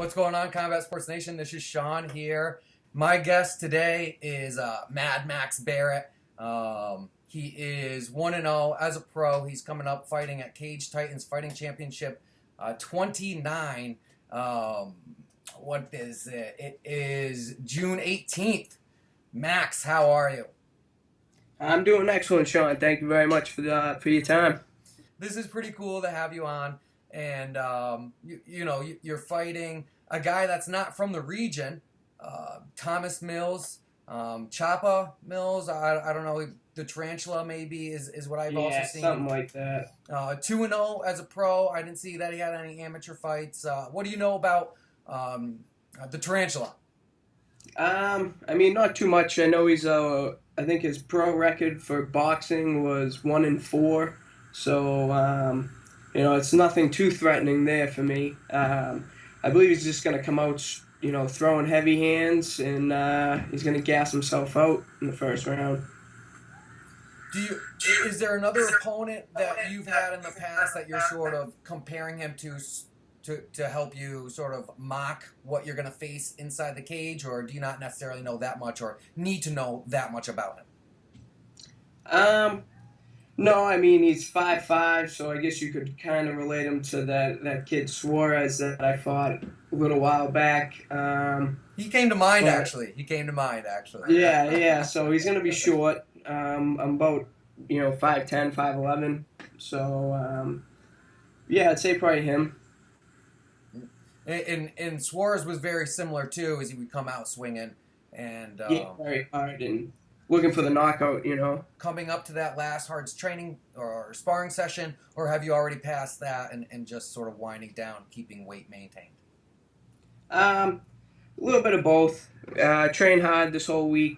What's going on, Combat Sports Nation? This is Sean here. My guest today is Mad Max Barrett. He is 1-0 as a pro. He's coming up fighting at Cage Titans Fighting Championship 29. What is it? It is June 18th. Max, how are you? I'm doing excellent, Sean. Thank you very much for your time. This is pretty cool to have you on. And, you're fighting a guy that's not from the region, Thomas Mills, Chapa Mills. I don't know. The Tarantula maybe is what I've also Yeah, seen. something like that. 2-0 as a pro. I didn't see that he had any amateur fights. What do you know about the Tarantula? Not too much. I know I think his pro record for boxing was 1-4. So, it's nothing too threatening there for me. I believe he's just going to come out, throwing heavy hands, and he's going to gas himself out in the first round. Is there another opponent that you've had in the past that you're sort of comparing him to help you sort of mock what you're going to face inside the cage, or do you not necessarily know that much or need to know that much about him? No, he's 5'5", so I guess you could kind of relate him to that kid Suarez that I fought a little while back. He came to mind, actually. Yeah. So he's going to be short. I'm about, 5'10", 5'11". So, I'd say probably him. And Suarez was very similar, too, as he would come out swinging. And very hard and looking for the knockout, Coming up to that last hard training or sparring session, or have you already passed that and just sort of winding down, keeping weight maintained? A little bit of both. Train hard this whole week.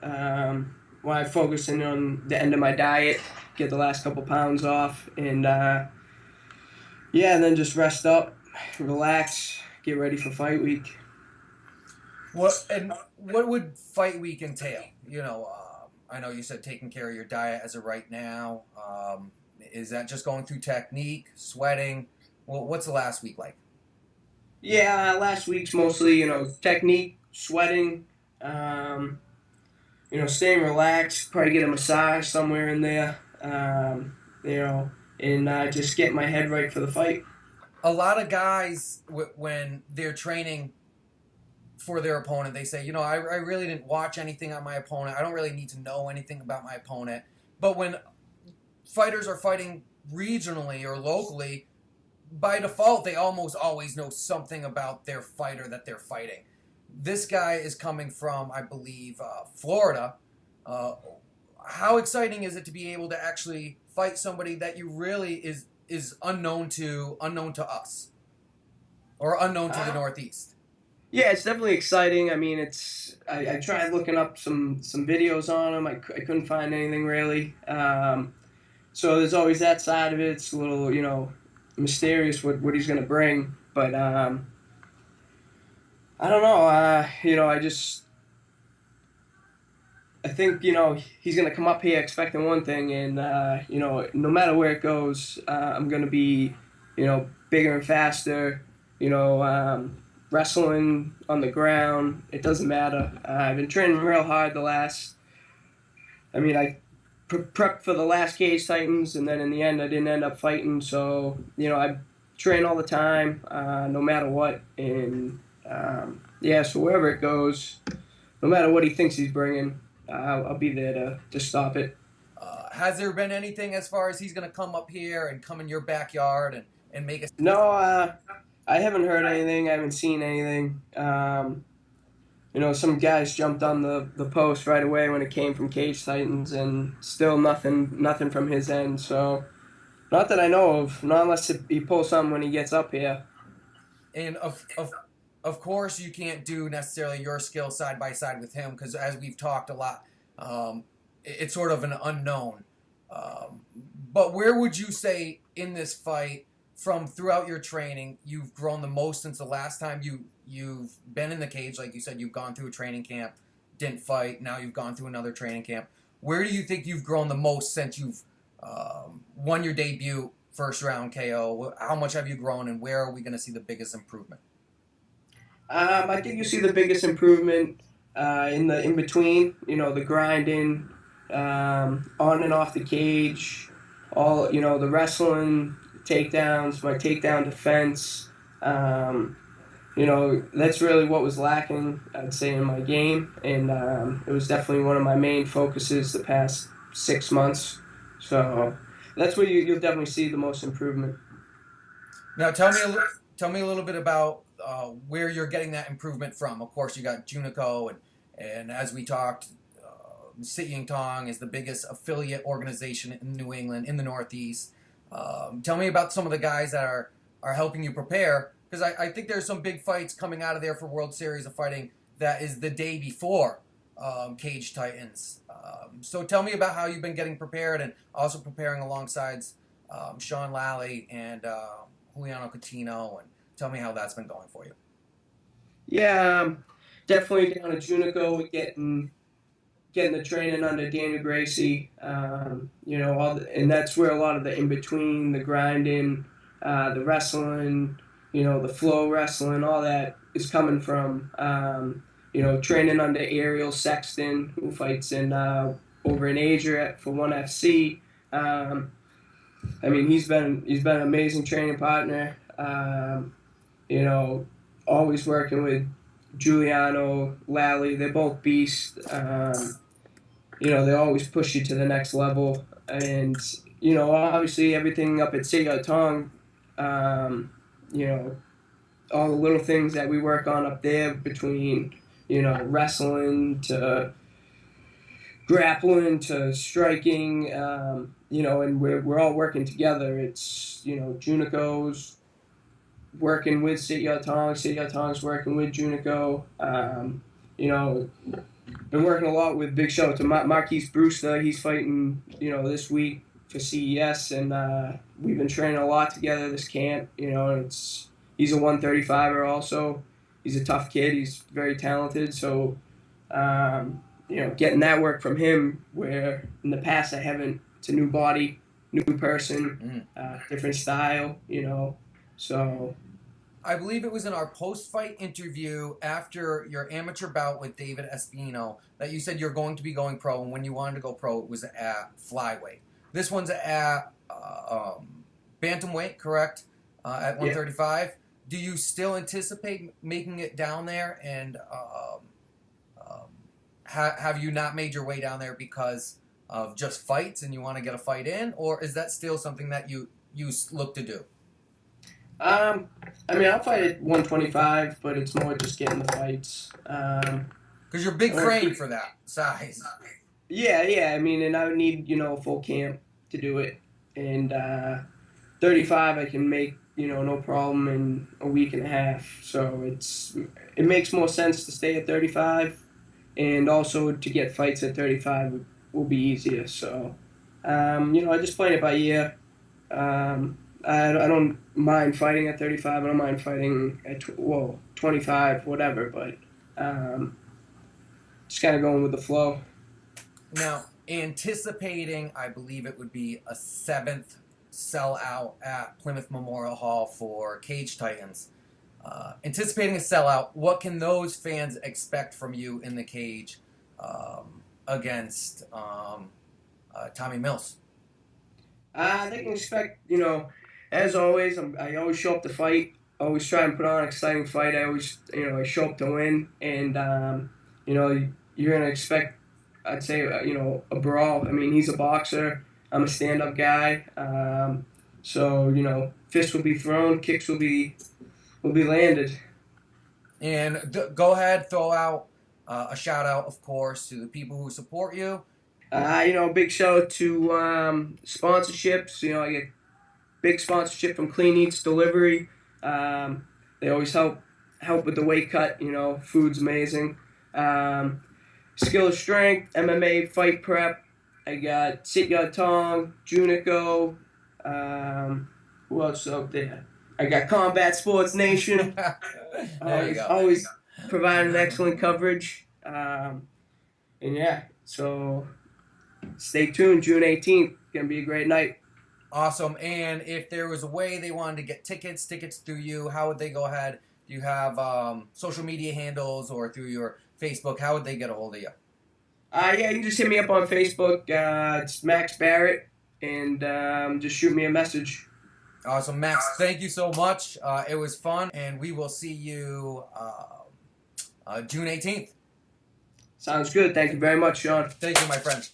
While focusing on the end of my diet, get the last couple pounds off, and and then just rest up, relax, get ready for fight week. What would fight week entail? I know you said taking care of your diet as of right now. Is that just going through technique, sweating? Well, what's the last week like? Yeah, last week's mostly, technique, sweating, staying relaxed, probably get a massage somewhere in there, and just get my head right for the fight. A lot of guys, when they're training for their opponent, they say, I really didn't watch anything on my opponent. I don't really need to know anything about my opponent. But when fighters are fighting regionally or locally, by default, they almost always know something about their fighter that they're fighting. This guy is coming from, I believe, Florida. How exciting is it to be able to actually fight somebody that you really is unknown to us, or unknown to the Northeast? Yeah, it's definitely exciting. I tried looking up some videos on him. I couldn't find anything really. So there's always that side of it. It's a little, mysterious what he's going to bring. But, I don't know. I think, he's going to come up here expecting one thing. And, no matter where it goes, I'm going to be, bigger and faster, wrestling on the ground. It doesn't matter. I've been training real hard I prepped for the last Cage Titans, and then in the end I didn't end up fighting. So, I train all the time, no matter what. And, so wherever it goes, no matter what he thinks he's bringing, I'll be there to stop it. Has there been anything as far as he's going to come up here and come in your backyard and make a... No, I haven't heard anything. I haven't seen anything. Some guys jumped on the post right away when it came from Cage Titans, and still nothing from his end. So, not that I know of. Not unless he pulls something when he gets up here. And of course, you can't do necessarily your skill side by side with him, because as we've talked a lot, it's sort of an unknown. But where would you say in this fight, from throughout your training, you've grown the most since the last time you've been in the cage? Like you said, you've gone through a training camp, didn't fight, now you've gone through another training camp. Where do you think you've grown the most since you've won your debut first round KO? How much have you grown, and where are we going to see the biggest improvement? I think you see the biggest improvement in the in between. You know, the grinding, on and off the cage, all the wrestling, takedowns, my takedown defense. Um, that's really what was lacking, I'd say, in my game, and it was definitely one of my main focuses the past 6 months. So that's where you'll definitely see the most improvement. Now, tell me a little bit about where you're getting that improvement from. Of course, you got Junico, and as we talked, Sit Tong is the biggest affiliate organization in New England, in the Northeast. Tell me about some of the guys that are helping you prepare, because I think there's some big fights coming out of there for World Series of Fighting that is the day before Cage Titans. So tell me about how you've been getting prepared and also preparing alongside Sean Lally and Juliano Coutinho, and tell me how that's been going for you. Yeah, definitely down to Junico getting the training under Daniel Gracie. And that's where a lot of the in between, the grinding, the wrestling, the flow wrestling, all that is coming from. Training under Ariel Sexton, who fights in over in Asia for One FC. He's been an amazing training partner. You know, Always working with Giuliano, Lally. They're both beasts. They always push you to the next level. And, obviously everything up at Siga Tong, um, you know, all the little things that we work on up there between, wrestling to grappling to striking, and we're all working together. It's, Junico's working with Sit Tong's working with Junico. You know, Been working a lot with big show to Marquise Brewster. He's fighting, this week for CES, and we've been training a lot together this camp. He's a 135er also. He's a tough kid. He's very talented. So, getting that work from him, where in the past I haven't. It's a new body, new person, different style. So I believe it was in our post-fight interview after your amateur bout with David Espino that you said you're going to be going pro, and when you wanted to go pro, it was at flyweight. This one's at bantamweight, correct? At 135. Do you still anticipate making it down there? And have you not made your way down there because of just fights and you want to get a fight in, or is that still something that you look to do? I'll fight at 125, but it's more just getting the fights. Because you're big frame for that size. Yeah. And I would need a full camp to do it. And 35, I can make no problem in a week and a half. So it makes more sense to stay at 35, and also to get fights at 35 will be easier. So, I just play it by ear. I don't mind fighting at 35. I don't mind fighting at 25, whatever. But just kind of going with the flow. Now, anticipating, I believe it would be a seventh sellout at Plymouth Memorial Hall for Cage Titans. Anticipating a sellout, what can those fans expect from you in the cage against Tommy Mills? They can expect, as always, I always show up to fight. Always try and put on an exciting fight. I always, I show up to win. And, you're going to expect, I'd say, a brawl. He's a boxer. I'm a stand-up guy. So, fists will be thrown, kicks will be landed. And go ahead, throw out a shout out, of course, to the people who support you. Big shout out to sponsorships. I get big sponsorship from Clean Eats Delivery. They always help with the weight cut. Food's amazing. Skill of Strength, MMA Fight Prep. I got Sit Tong, Junico. Who else out there? I got Combat Sports Nation. There you go. Always providing excellent coverage. So stay tuned. June 18th. Gonna be a great night. Awesome. And if there was a way they wanted to get tickets through you, how would they go ahead? you have social media handles or through your Facebook? How would they get a hold of you? Yeah, you can just hit me up on Facebook. It's Max Barrett, and just shoot me a message. Awesome, Max. Thank you so much. It was fun, and we will see you June 18th. Sounds good. Thank you very much, Sean. Thank you, my friend.